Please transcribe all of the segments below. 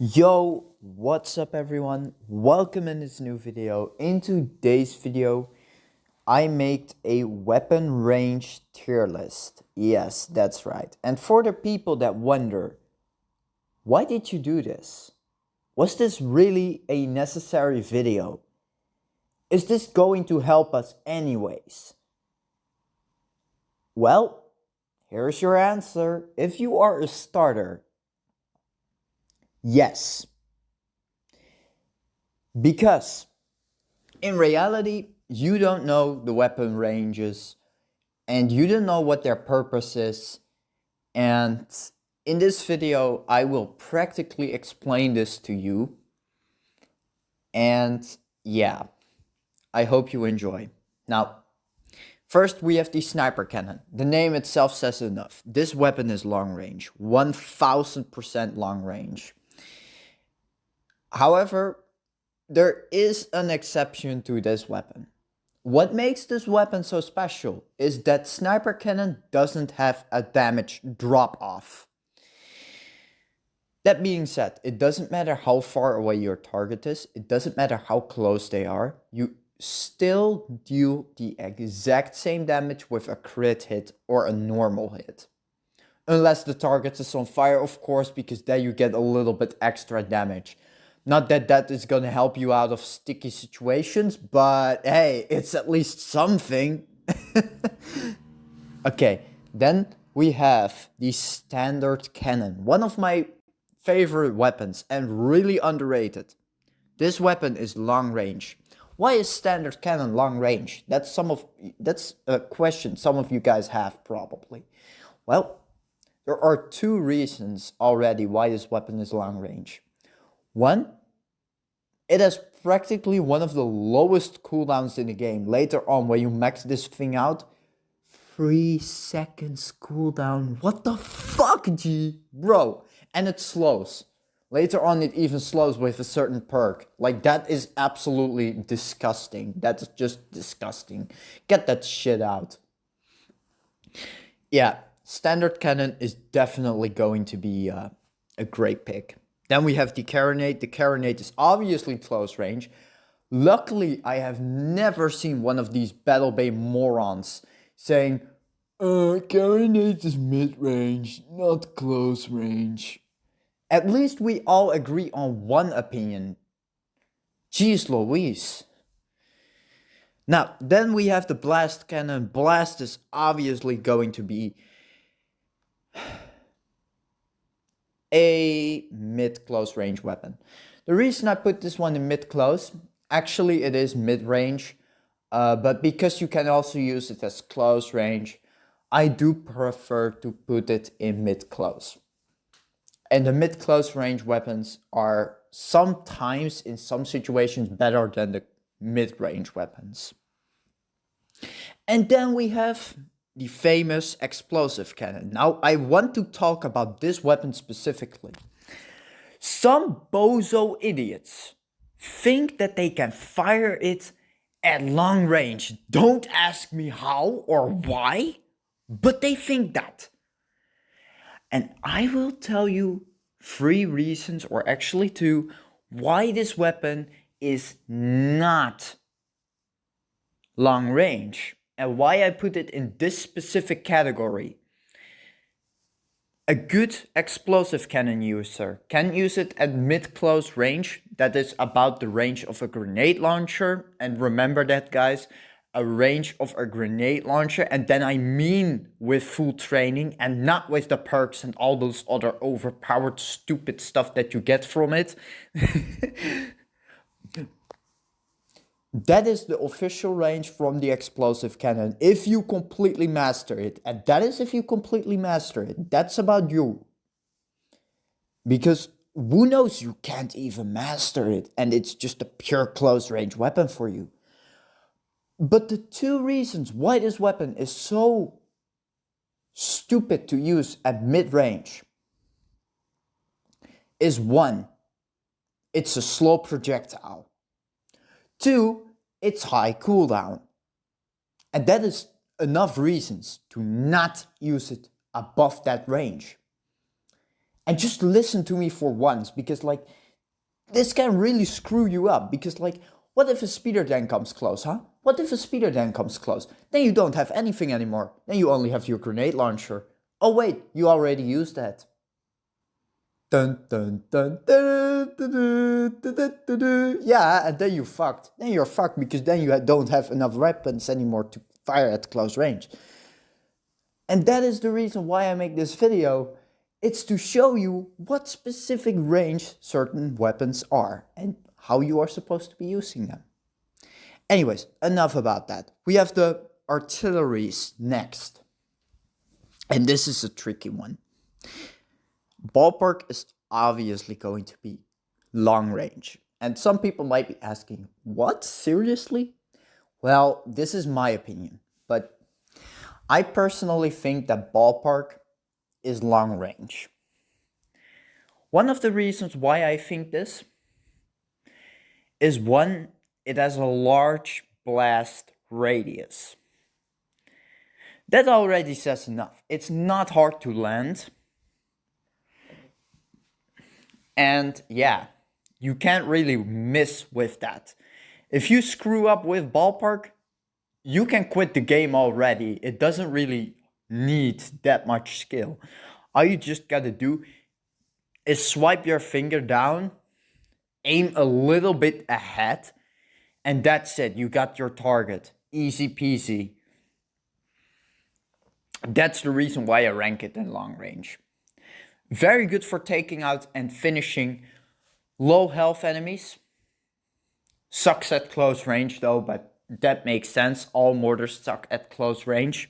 Yo, what's up everyone? Welcome in this new video. In today's video, I made a weapon range tier list. Yes, that's right. And for the people that wonder, why did you do this? Was this really a necessary video? Is this going to help us anyways? Well, here's your answer. If you are a starter, yes. Because in reality, you don't know the weapon ranges and you don't know what their purpose is. And in this video, I will practically explain this to you. And yeah, I hope you enjoy. Now, first we have the sniper cannon. The name itself says enough. This weapon is long range, 1000% long range. However, there is an exception to this weapon. What makes this weapon so special is that sniper cannon doesn't have a damage drop off. That being said, it doesn't matter how far away your target is, it doesn't matter how close they are, you still deal the exact same damage with a crit hit or a normal hit. Unless the target is on fire, of course, because then you get a little bit extra damage. Not that that is gonna help you out of sticky situations, but hey, it's at least something. Okay, then we have the standard cannon. One of my favorite weapons and really underrated. This weapon is long range. Why is standard cannon long range? That's a question some of you guys have probably. Well, there are two reasons already why this weapon is long range. One, it has practically one of the lowest cooldowns in the game. Later on, when you max this thing out, 3 seconds cooldown. What the fuck, G? Bro. And it slows. Later on, it even slows with a certain perk. Like, that is absolutely disgusting. That's just disgusting. Get that shit out. Yeah, standard cannon is definitely going to be a great pick. Then we have the carronade. The carronade is obviously close range. Luckily, I have never seen one of these battlebay morons saying, carronade is mid-range, not close range. At least we all agree on one opinion. Jeez Louise. Now, then we have the blast cannon. Blast is obviously going to be a mid-close range weapon. The reason I put this one in mid-close, actually it is mid-range, but because you can also use it as close range, I do prefer to put it in mid-close. And the mid-close range weapons are sometimes, in some situations, better than the mid-range weapons. And then we have the famous explosive cannon. Now, I want to talk about this weapon specifically. Some bozo idiots think that they can fire it at long range. Don't ask me how or why, but they think that. And I will tell you 3 reasons, or actually 2, why this weapon is not long range and why I put it in this specific category. A good explosive cannon user can use it at mid-close range, that is about the range of a grenade launcher, and remember that guys, a range of a grenade launcher, and then I mean with full training and not with the perks and all those other overpowered stupid stuff that you get from it. That is the official range from the explosive cannon, if you completely master it. And that is if you completely master it. That's about you. Because who knows, you can't even master it, and it's just a pure close range weapon for you. But the 2 reasons why this weapon is so stupid to use at mid-range is 1, it's a slow projectile. 2, it's high cooldown. And that is enough reasons to not use it above that range. And just listen to me for once, because like this can really screw you up. Because like, what if a speeder then comes close, huh? What if a speeder then comes close? Then you don't have anything anymore. Then you only have your grenade launcher. Oh wait, you already used that. Dun, dun, dun, dun, dun, dun, dun, dun, dun, dun. Yeah, and then you're fucked. Then you're fucked because then you don't have enough weapons anymore to fire at close range. And that is the reason why I make this video. It's to show you what specific range certain weapons are and how you are supposed to be using them. Anyways, enough about that. We have the artilleries next. And this is a tricky one. Ballpark is obviously going to be long range. And some people might be asking, what? Seriously? Well, this is my opinion. But I personally think that ballpark is long range. One of the reasons why I think this is, one, it has a large blast radius. That already says enough. It's not hard to land. And yeah, you can't really miss with that. If you screw up with ballpark, you can quit the game already. It doesn't really need that much skill. All you just gotta do is swipe your finger down, aim a little bit ahead, and that's it. You got your target. Easy peasy. That's the reason why I rank it in long range. Very good for taking out and finishing low health enemies. Sucks at close range though, but that makes sense. All mortars suck at close range.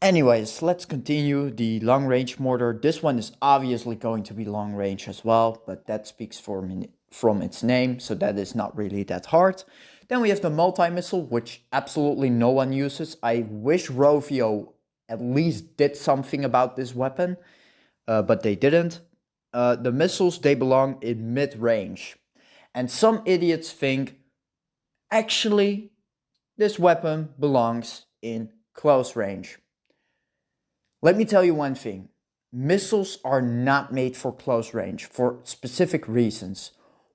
Anyways, let's continue the long range mortar. This one is obviously going to be long range as well, but that speaks from its name, so that is not really that hard. Then we have the multi-missile, which absolutely no one uses. I wish Rovio at least did something about this weapon, but they didn't. The missiles, they belong in mid-range. And some idiots think, actually, this weapon belongs in close range. Let me tell you one thing. Missiles are not made for close range for specific reasons.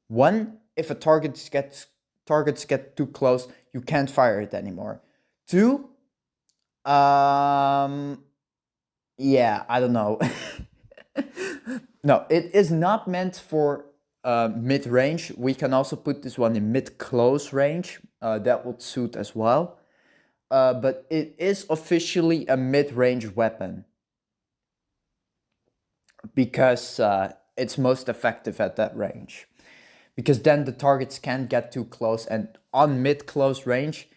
One, if a target gets too close, you can't fire it anymore. Two, yeah, I don't know. No, it is not meant for mid-range. We can also put this one in mid-close range. That would suit as well. But it is officially a mid-range weapon because it's most effective at that range. Because then the targets can't get too close, and on mid-close range,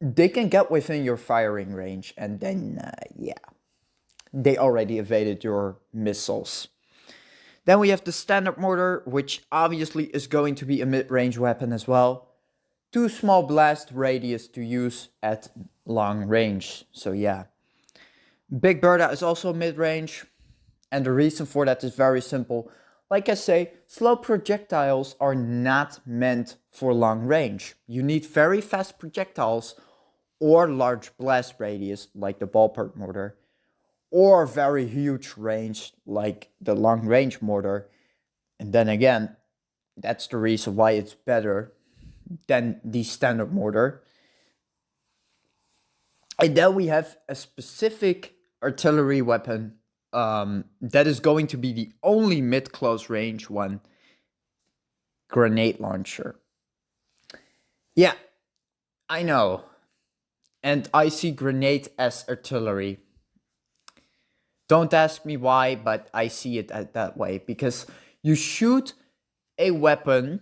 they can get within your firing range, and then, yeah, they already evaded your missiles. Then we have the standard mortar, which obviously is going to be a mid-range weapon as well. Too small blast radius to use at long range, so yeah. Big Bertha is also mid-range, and the reason for that is very simple. Like I say, slow projectiles are not meant for long range. You need very fast projectiles or large blast radius like the ballpark mortar, or very huge range like the long range mortar. And then again, that's the reason why it's better than the standard mortar. And then we have a specific artillery weapon that is going to be the only mid-close range one. Grenade launcher. Yeah, I know. And I see grenade as artillery. Don't ask me why, but I see it that way. Because you shoot a weapon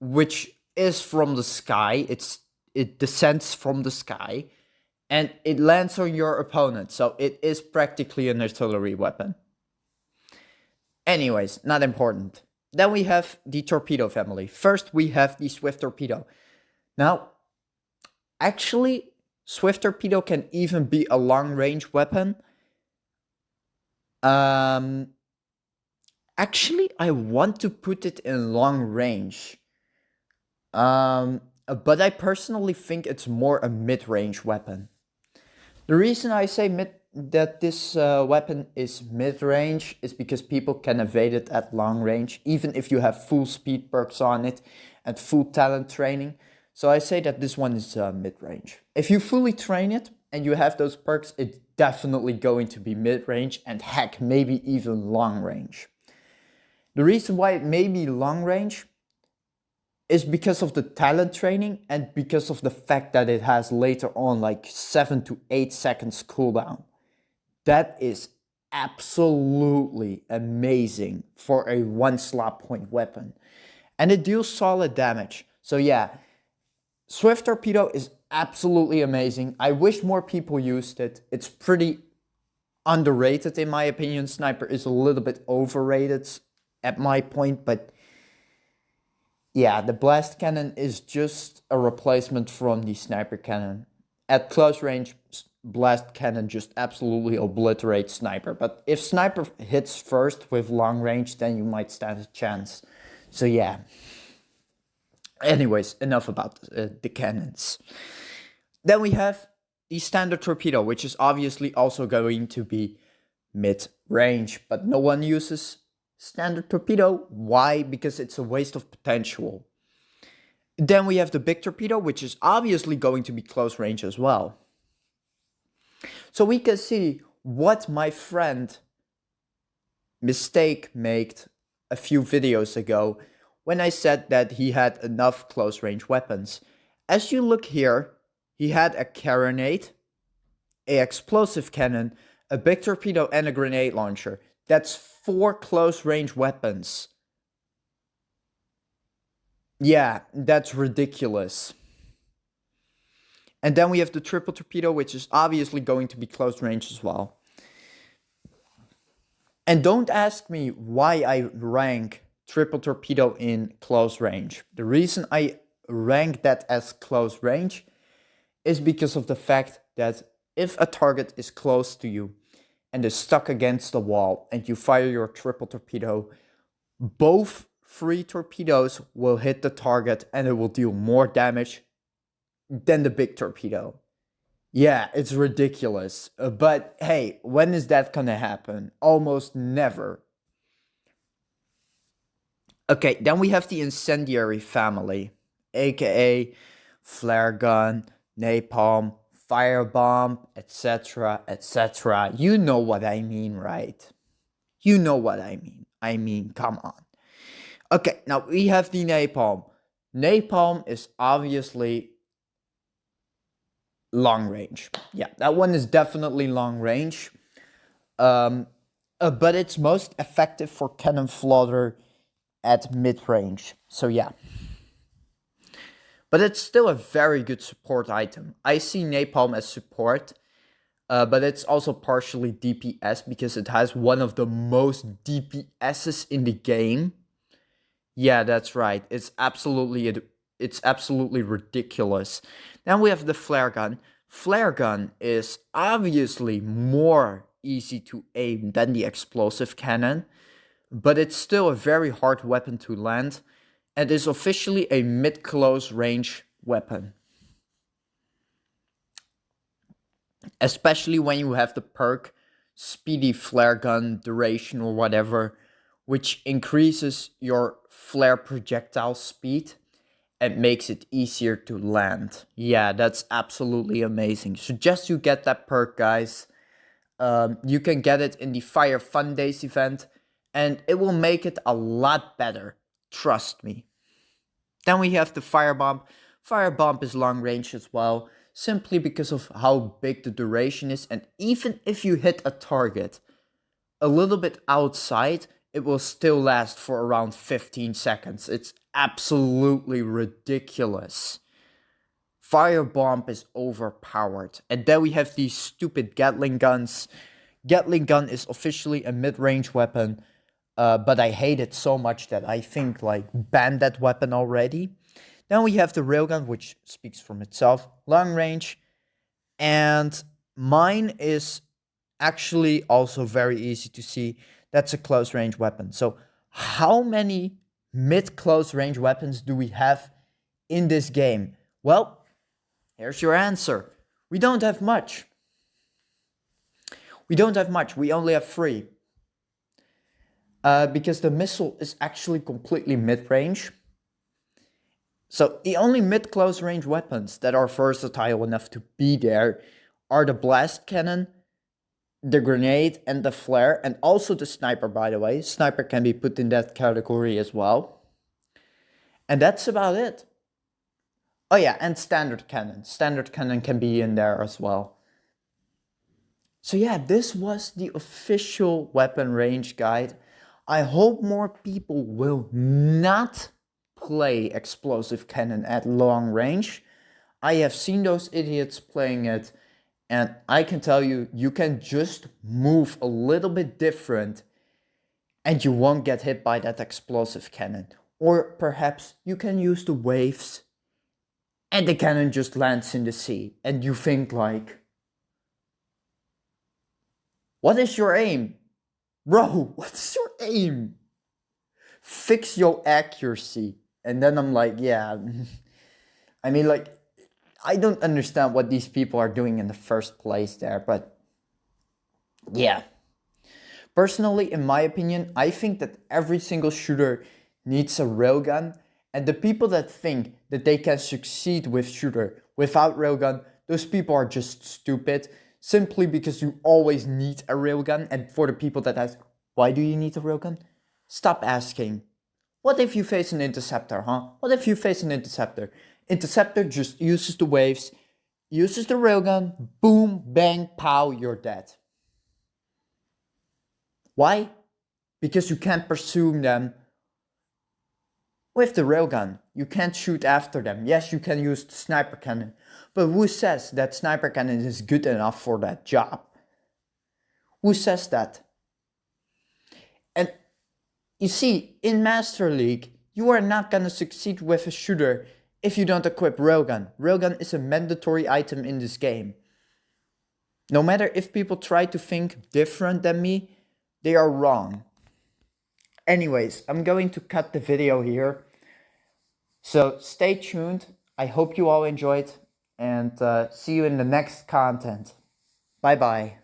which is from the sky. It descends from the sky. And it lands on your opponent. So it is practically an artillery weapon. Anyways, not important. Then we have the torpedo family. First, we have the swift torpedo. Now, actually, swift torpedo can even be a long-range weapon. Actually, I want to put it in long range. But I personally think it's more a mid-range weapon. The reason I say that this weapon is mid-range is because people can evade it at long range, even if you have full speed perks on it and full talent training. So I say that this one is mid-range. If you fully train it and you have those perks, it's definitely going to be mid-range, and heck, maybe even long range. The reason why it may be long range is because of the talent training and because of the fact that it has later on like 7 to 8 seconds cooldown. That is absolutely amazing for a one slot point weapon. And it deals solid damage. So yeah, Swift Torpedo is absolutely amazing. I wish more people used it. It's pretty underrated in my opinion. Sniper is a little bit overrated at my point, but yeah, the blast cannon is just a replacement from the sniper cannon. At close range, blast cannon just absolutely obliterates sniper. But if sniper hits first with long range, then you might stand a chance. So yeah. Anyways, enough about the cannons. Then we have the standard torpedo, which is obviously also going to be mid-range, but no one uses standard torpedo. Why? Because it's a waste of potential. Then we have the big torpedo, which is obviously going to be close range as well. So we can see what my friend Mistake made a few videos ago when I said that he had enough close range weapons. As you look here, he had a carronade, an explosive cannon, a big torpedo, and a grenade launcher. That's 4 close range weapons. Yeah, that's ridiculous. And then we have the triple torpedo, which is obviously going to be close range as well. And don't ask me why I rank triple torpedo in close range. The reason I rank that as close range is because of the fact that if a target is close to you and is stuck against the wall and you fire your triple torpedo, both 3 torpedoes will hit the target and it will deal more damage than the big torpedo. Yeah, it's ridiculous. But hey, when is that gonna happen? Almost never. Okay, then we have the incendiary family, aka flare gun, napalm, firebomb, etc., etc. You know what I mean, right? You know what I mean. I mean, come on. Okay, now we have the napalm. Napalm is obviously long range. Yeah, that one is definitely long range. But it's most effective for cannon fodder at mid-range. So yeah. But it's still a very good support item. I see napalm as support, but it's also partially DPS because it has one of the most DPSs in the game. Yeah, that's right. It's absolutely ridiculous. Then we have the flare gun. Flare gun is obviously more easy to aim than the explosive cannon, but it's still a very hard weapon to land and is officially a mid-close range weapon. Especially when you have the perk Speedy Flare Gun Duration or whatever, which increases your flare projectile speed and makes it easier to land. Yeah, that's absolutely amazing. Suggest you get that perk, guys. You can get it in the Fire Fun Days event, and it will make it a lot better. Trust me. Then we have the Firebomb. Firebomb is long range as well, simply because of how big the duration is, and even if you hit a target a little bit outside, it will still last for around 15 seconds. It's absolutely ridiculous. Firebomb is overpowered. And then we have these stupid Gatling guns. Gatling gun is officially a mid-range weapon, but I hate it so much that I think like ban that weapon already. Then we have the railgun, which speaks for itself, long range, and mine is actually also very easy to see. That's a close range weapon. So how many mid-close range weapons do we have in this game? Well, here's your answer. We don't have much. We don't have much, we only have 3. Because the missile is actually completely mid-range. So the only mid-close range weapons that are versatile enough to be there are the blast cannon, the grenade, and the flare, and also the sniper, by the way. Sniper can be put in that category as well. And that's about it. Oh yeah, and standard cannon. Standard cannon can be in there as well. So yeah, this was the official weapon range guide. I hope more people will not play explosive cannon at long range. I have seen those idiots playing it, and I can tell you, you can just move a little bit different and you won't get hit by that explosive cannon. Or perhaps you can use the waves and the cannon just lands in the sea and you think like, what is your aim? Bro, what's your aim? Fix your accuracy. And then I'm like, yeah. I mean, like, I don't understand what these people are doing in the first place there, but yeah. Personally, in my opinion, I think that every single shooter needs a railgun, and the people that think that they can succeed with shooter without railgun, those people are just stupid, simply because you always need a railgun. And for the people that ask, why do you need a railgun? Stop asking. What if you face an interceptor, huh? What if you face an interceptor? Interceptor just uses the waves, uses the railgun, boom, bang, pow, you're dead. Why? Because you can't pursue them with the railgun. You can't shoot after them. Yes, you can use the sniper cannon, but who says that sniper cannon is good enough for that job? Who says that? And you see, in Master League, you are not gonna succeed with a shooter if you don't equip railgun. Railgun is a mandatory item in this game. No matter if people try to think different than me, they are wrong. Anyways, I'm going to cut the video here. So stay tuned. I hope you all enjoyed, and see you in the next content. Bye bye.